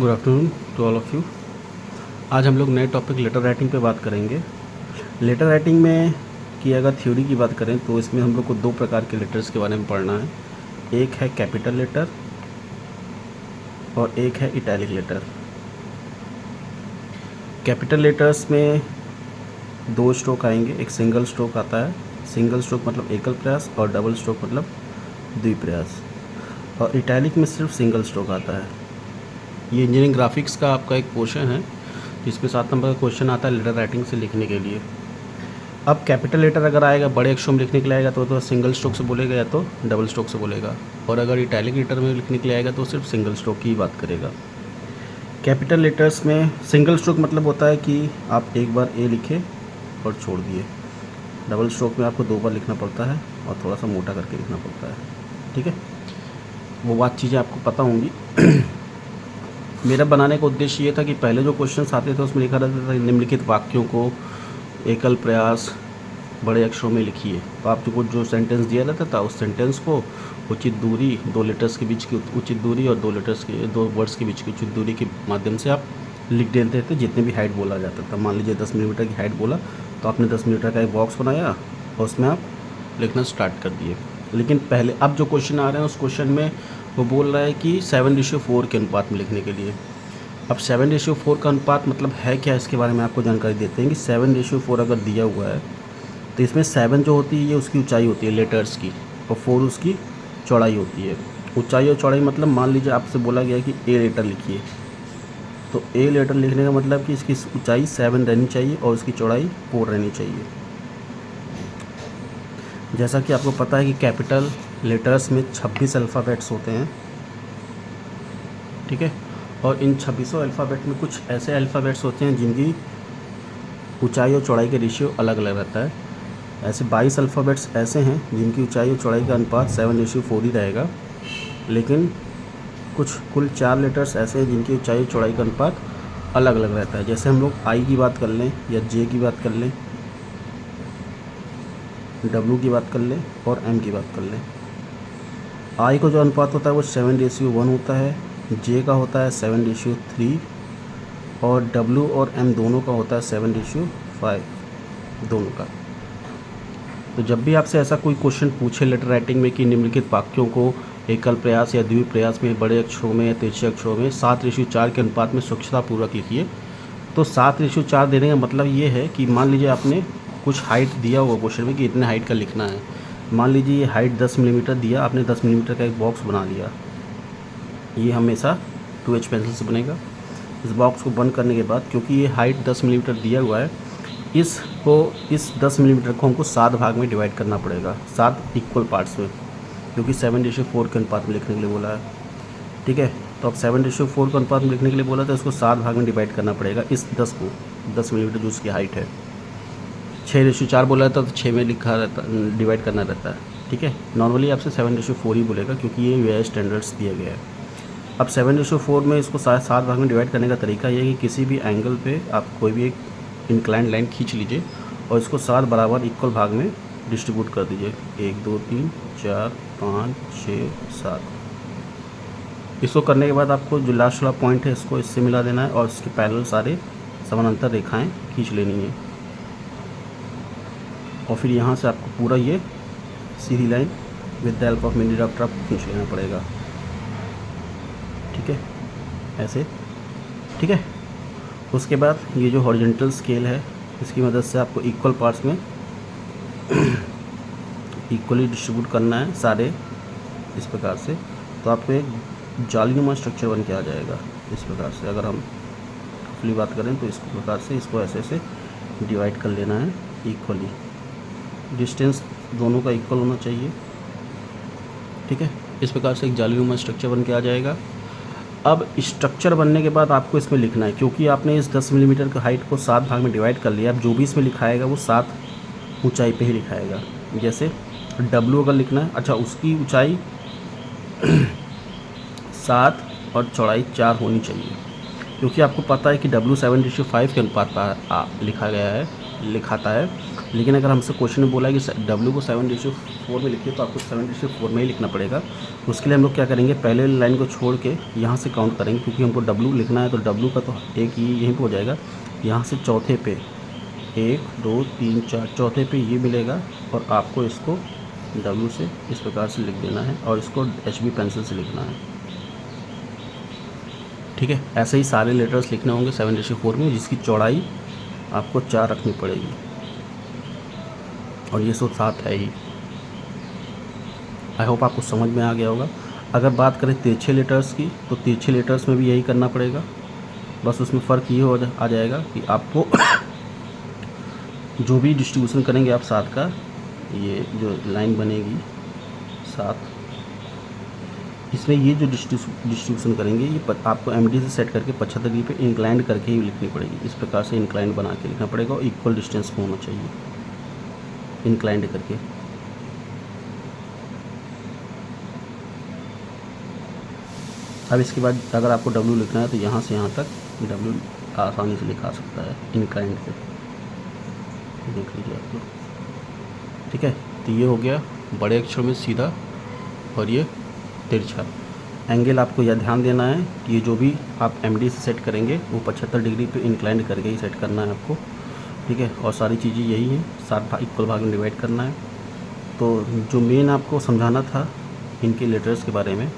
Good afternoon to all of you. आज हम लोग नए टॉपिक लेटर राइटिंग पे बात करेंगे। लेटर राइटिंग में की अगर थ्योरी की बात करें तो इसमें हम लोग को दो प्रकार के लेटर्स के बारे में पढ़ना है। एक है कैपिटल लेटर और एक है इटैलिक लेटर। कैपिटल लेटर्स में दो स्ट्रोक आएंगे, एक सिंगल स्ट्रोक आता है। सिंगल स्ट्रोक मतलब एकल प्रयास और डबल स्ट्रोक मतलब द्विप्रयास। और इटैलिक में सिर्फ सिंगल स्ट्रोक आता है। ये इंजीनियरिंग ग्राफिक्स का आपका एक पोर्शन है जिसमें 7 नंबर का क्वेश्चन आता है लेटर राइटिंग से लिखने के लिए। अब कैपिटल लेटर अगर आएगा बड़े अक्षरों में लिखने के लिए आएगा तो सिंगल स्ट्रोक से बोलेगा या तो डबल स्ट्रोक से बोलेगा, और अगर इटैलिक लेटर में लिखने के लिए आएगा तो सिर्फ सिंगल स्ट्रोक की बात करेगा। कैपिटल लेटर्स में सिंगल स्ट्रोक मतलब होता है कि आप एक बार ए लिखे और छोड़ दिए। डबल स्ट्रोक में आपको 2 बार लिखना पड़ता है और थोड़ा सा मोटा करके लिखना पड़ता है। ठीक है, वो बात चीज़ें आपको पता होंगी। मेरा बनाने का उद्देश्य ये था कि पहले जो क्वेश्चंस आते थे उसमें लिखा रहता था निम्नलिखित वाक्यों को एकल प्रयास बड़े अक्षरों में लिखिए। तो आपको जो सेंटेंस दिया रहता था उस सेंटेंस को उचित दूरी, 2 लेटर्स के बीच की उचित दूरी और 2 वर्ड्स के बीच की उचित दूरी के माध्यम से आप लिख देते थे जितने भी हाइट बोला जाता था। मान लीजिए 10 मिलीमीटर की हाइट बोला तो आपने 10 मिलीमीटर का एक बॉक्स बनाया और उसमें आप लिखना स्टार्ट कर दिए। लेकिन पहले अब जो क्वेश्चन आ रहे हैं उस क्वेश्चन में वो बोल रहा है कि 7:4 के अनुपात में लिखने के लिए। अब 7:4 का अनुपात मतलब है क्या, इसके बारे में आपको जानकारी देते हैं कि 7:4 अगर दिया हुआ है तो इसमें 7 जो होती है ये उसकी ऊंचाई होती है लेटर्स की और 4 उसकी चौड़ाई होती है। ऊंचाई और चौड़ाई मतलब मान लीजिए आपसे बोला गया कि ए लेटर लिखिए, तो ए लेटर लिखने का मतलब कि इसकी ऊंचाई 7 रहनी चाहिए और उसकी चौड़ाई 4 रहनी चाहिए। जैसा कि आपको पता है कि कैपिटल लेटर्स में 26 अल्फ़ाबेट्स होते हैं। ठीक है, और इन 26 अल्फ़ाबेट में कुछ ऐसे अल्फ़ाबेट्स होते हैं जिनकी ऊंचाई और चौड़ाई का रेशियो अलग अलग रहता है। ऐसे 22 अल्फ़ाबेट्स ऐसे हैं जिनकी ऊंचाई और चौड़ाई का अनुपात 7:4 ही रहेगा। लेकिन कुछ कुल 4 लेटर्स ऐसे हैं जिनकी ऊंचाई और चौड़ाई का अनुपात अलग अलग रहता है। जैसे हम लोग आई की बात कर लें या जे की बात कर लें, डब्ल्यू की बात कर लें और एम की बात कर लें। आई का जो अनुपात होता है वो 7:1 होता है, जे का होता है 7:3 और डब्ल्यू और एम दोनों का होता है 7:5 दोनों का। तो जब भी आपसे ऐसा कोई क्वेश्चन पूछे लेटर राइटिंग में कि निम्नलिखित वाक्यों को एकल प्रयास या द्विप्रयास में बड़े अक्षरों में या तिरछे अक्षरों में 7:4 के अनुपात में स्वच्छतापूर्वक लिखिए, तो 7:4 देने का मतलब ये है कि मान लीजिए आपने कुछ हाइट दिया हुआ क्वेश्चन में कि इतने हाइट का लिखना है। मान लीजिए ये हाइट 10 मिलीमीटर दिया, आपने 10 मिलीमीटर का एक बॉक्स बना लिया। ये हमेशा 2H पेंसिल से बनेगा। इस बॉक्स को बंद करने के बाद क्योंकि ये हाइट 10 मिलीमीटर दिया हुआ है, इस 10 मिलीमीटर को हमको 7 भाग में डिवाइड करना पड़ेगा, 7 इक्वल पार्ट्स में, क्योंकि 7:4 के अनुपात में लिखने के लिए बोला है। ठीक है, तो अब 7:4 के अनुपात में लिखने के लिए बोला था, इसको 7 भाग में डिवाइड करना पड़ेगा। इस 10 मिलीमीटर जो उसकी हाइट है 6:4 बोला था तो 6 में लिखा रहता, डिवाइड करना रहता है। ठीक है, नॉर्मली आपसे 7:4 ही बोलेगा क्योंकि ये यूएस स्टैंडर्ड्स दिया गया है। अब 7:4 में इसको 7 भाग में डिवाइड करने का तरीका ये है कि किसी भी एंगल पे आप कोई भी एक इंक्लाइंड लाइन खींच लीजिए और इसको 7 बराबर इक्वल भाग में डिस्ट्रीब्यूट कर दीजिए। 1 2 3 4 5 6 7। इसको करने के बाद आपको जो लास्ट वाला पॉइंट है इसको इससे मिला देना है और इसके पैरेलल सारे समानांतर रेखाएं खींच लेनी है और फिर यहाँ से आपको पूरा ये सीधी line with the help of mini drafter आपको खींच लेना पड़ेगा। ठीक है, ऐसे। ठीक है, उसके बाद ये जो हॉरिजॉन्टल स्केल है इसकी मदद से आपको इक्वल पार्ट्स में इक्वली डिस्ट्रीब्यूट करना है सारे इस प्रकार से, तो आपको एक जालीनुमा स्ट्रक्चर बन के आ जाएगा इस प्रकार से। अगर हम फुली बात करें तो इस प्रकार से इसको ऐसे ऐसे डिवाइड कर लेना है इक्वली। डिस्टेंस दोनों का इक्वल होना चाहिए। ठीक है, इस प्रकार से एक जालीनुमा स्ट्रक्चर बन के आ जाएगा। अब स्ट्रक्चर बनने के बाद आपको इसमें लिखना है, क्योंकि आपने इस 10 मिलीमीटर का हाइट को 7 भाग में डिवाइड कर लिया। अब जो भी इसमें लिखाएगा वो 7 ऊंचाई पे ही लिखाएगा। जैसे डब्ल्यू अगर लिखना है, अच्छा उसकी ऊंचाई 7 और चौड़ाई 4 होनी चाहिए। क्योंकि आपको पता है कि W 7:5 के अनुपात लिखा गया है, लिखाता है। लेकिन अगर हमसे क्वेश्चन में बोला है कि W को 7:4 में लिखिए, तो आपको 7:4 में ही लिखना पड़ेगा। उसके लिए हम लोग क्या करेंगे, पहले लाइन को छोड़ के यहाँ से काउंट करेंगे, क्योंकि हमको W लिखना है, तो W का तो एक ही यहीं पर हो जाएगा। यहाँ से चौथे पे 1 2 3 4 चौथे पे ये मिलेगा, और आपको इसको W से इस प्रकार से लिख देना है, और इसको HB पेंसिल से लिखना है। ठीक है, ऐसे ही सारे लेटर्स लिखने होंगे 7:4 में, जिसकी चौड़ाई आपको 4 रखनी पड़ेगी, और ये 7 है ही। आई होप आपको समझ में आ गया होगा। अगर बात करें तिरछे लेटर्स की, तो तिरछे लेटर्स में भी यही करना पड़ेगा, बस उसमें फ़र्क ये आ जाएगा कि आपको जो भी डिस्ट्रीब्यूशन करेंगे आप 7 का, ये जो लाइन बनेगी 7, इसमें ये जो डिस्ट्रीब्यूशन करेंगे, ये आपको MD से सेट करके 75 डिग्री पे इंक्लाइंड करके ही लिखनी पड़ेगी। इस प्रकार से इंक्लाइंड बना के लिखना पड़ेगा, और इक्वल डिस्टेंस में होना चाहिए इंक्लाइंड करके। अब इसके बाद अगर आपको W लिखना है, तो यहाँ से यहाँ तक W आसानी से लिखा सकता है इंक्लाइंड से, देख लीजिए आप लोग। ठीक है, तो ये हो गया बड़े अक्षर में सीधा, और ये तिरछा। एंगल आपको यह ध्यान देना है कि ये जो भी आप MD से सेट करेंगे, वो 75 डिग्री पे इंक्लाइंड करके ही सेट करना है आपको। ठीक है, और सारी चीज़ें यही हैं, 7 इक्वल भाग में डिवाइड करना है। तो जो मेन आपको समझाना था इनके लेटर्स के बारे में,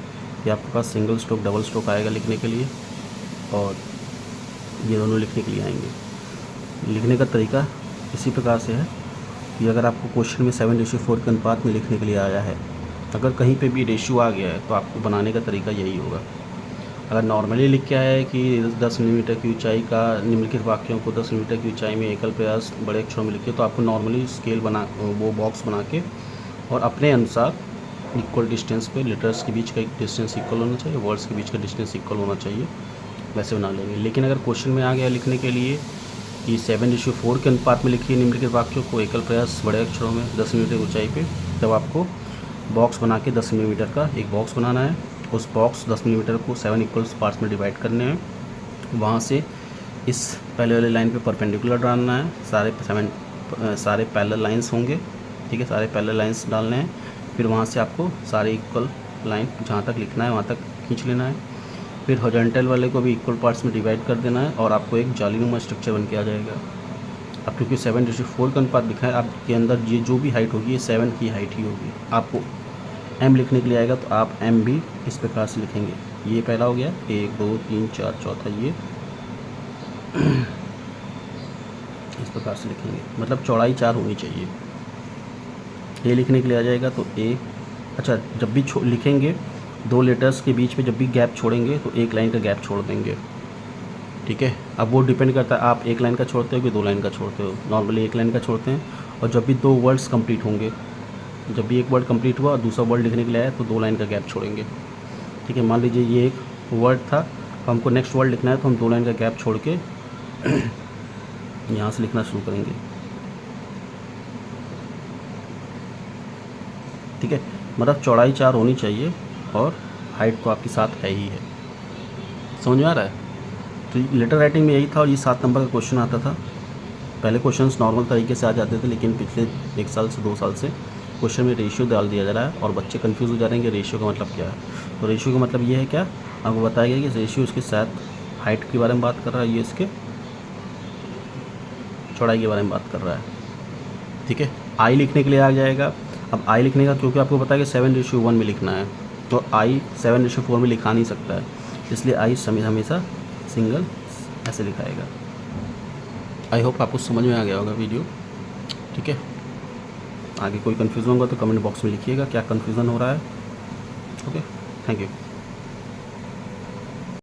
कि आपके पास सिंगल स्ट्रोक डबल स्ट्रोक आएगा लिखने के लिए, और ये दोनों लिखने के लिए आएंगे। लिखने का तरीका इसी प्रकार से है कि अगर आपको क्वेश्चन में 7:4 के अनुपात में लिखने के लिए आया है, अगर कहीं पे भी रेशियो आ गया है, तो आपको बनाने का तरीका यही होगा। अगर नॉर्मली लिख के आया है कि 10 मिलीमीटर की ऊंचाई का निम्नलिखित वाक्यों को 10 मिलीमीटर की ऊंचाई में एकल प्रयास बड़े अक्षरों में लिखिए, तो आपको नॉर्मली स्केल बना, वो बॉक्स बना के, और अपने अनुसार इक्वल डिस्टेंस पे लेटर्स के बीच का डिस्टेंस इक्वल होना चाहिए, वर्ड्स के बीच का डिस्टेंस इक्वल होना चाहिए, वैसे बना लेंगे। लेकिन अगर क्वेश्चन में आ गया लिखने के लिए कि 7:4 के अनुपात में लिखिए निम्नलिखित वाक्यों को एकल प्रयास बड़े अक्षरों में 10 मिलीमीटर की ऊंचाई पे, तब आपको बॉक्स बना के 10 मिलीमीटर का एक बॉक्स बनाना है। उस बॉक्स 10 मिलीमीटर को 7 इक्वल पार्ट्स में डिवाइड करने हैं। वहाँ से इस पहले वाले लाइन पे परपेंडिकुलर डालना है, सारे पैरेलल लाइंस होंगे। ठीक है, सारे पैरेलल लाइंस डालने हैं। फिर वहाँ से आपको सारे इक्वल लाइन जहाँ तक लिखना है वहाँ तक खींच लेना है। फिर हॉरिजॉन्टल वाले को भी इक्वल पार्ट्स में डिवाइड कर देना है, और आपको एक जालीनुमा स्ट्रक्चर बन के आ जाएगा। अब क्योंकि 7:4 का अनुपात लिखा है, आपके अंदर ये जो भी हाइट होगी, ये 7 की हाइट ही होगी। आपको M लिखने के लिए आएगा, तो आप M भी इस प्रकार से लिखेंगे। ये पहला हो गया, 1 2 3 4, चौथा ये इस प्रकार से लिखेंगे, मतलब चौड़ाई 4 होनी चाहिए। ये लिखने के लिए आ जाएगा, तो A, अच्छा जब भी लिखेंगे 2 लेटर्स के बीच में जब भी गैप छोड़ेंगे, तो एक लाइन का गैप छोड़ देंगे। ठीक है, अब वो डिपेंड करता है आप एक लाइन का छोड़ते हो कि 2 लाइन का छोड़ते हो। नॉर्मली एक लाइन का छोड़ते हैं, और जब भी 2 वर्ड्स कंप्लीट होंगे, जब भी एक वर्ड कंप्लीट हुआ और दूसरा वर्ड लिखने के लिए आया, तो 2 लाइन का गैप छोड़ेंगे। ठीक है, मान लीजिए ये एक वर्ड था, तो हमको नेक्स्ट वर्ड लिखना है, तो हम 2 लाइन का गैप छोड़ के यहाँ से लिखना शुरू करेंगे। ठीक है, मतलब चौड़ाई 4 होनी चाहिए, और हाइट तो आपकी 7 है ही है। समझ में आ रहा है? तो लेटर राइटिंग में यही था, और ये 7 नंबर का क्वेश्चन आता था। पहले क्वेश्चंस नॉर्मल तरीके से आ जाते थे, लेकिन पिछले 1 साल से 2 साल से क्वेश्चन में रेशियो डाल दिया जा रहा है, और बच्चे कंफ्यूज हो जा रहे हैं कि रेशियो का मतलब क्या है। तो रेशियो का मतलब ये है क्या, आपको बताया गया कि रेशियो इसके साथ हाइट के बारे में बात कर रहा है, ये इसके चौड़ाई के बारे में बात कर रहा है। ठीक है, आई लिखने के लिए आ जाएगा। अब आई लिखने का, क्योंकि आपको पता है कि 7:1 में लिखना है, तो आई 7:4 में लिखा नहीं सकता है, इसलिए आई हमेशा सिंगल ऐसे लिखाएगा। आई होप आपको समझ में आ गया होगा वीडियो। ठीक है, आगे कोई कन्फ्यूज़न होगा तो कमेंट बॉक्स में लिखिएगा क्या कन्फ्यूज़न हो रहा है। Okay, thank you.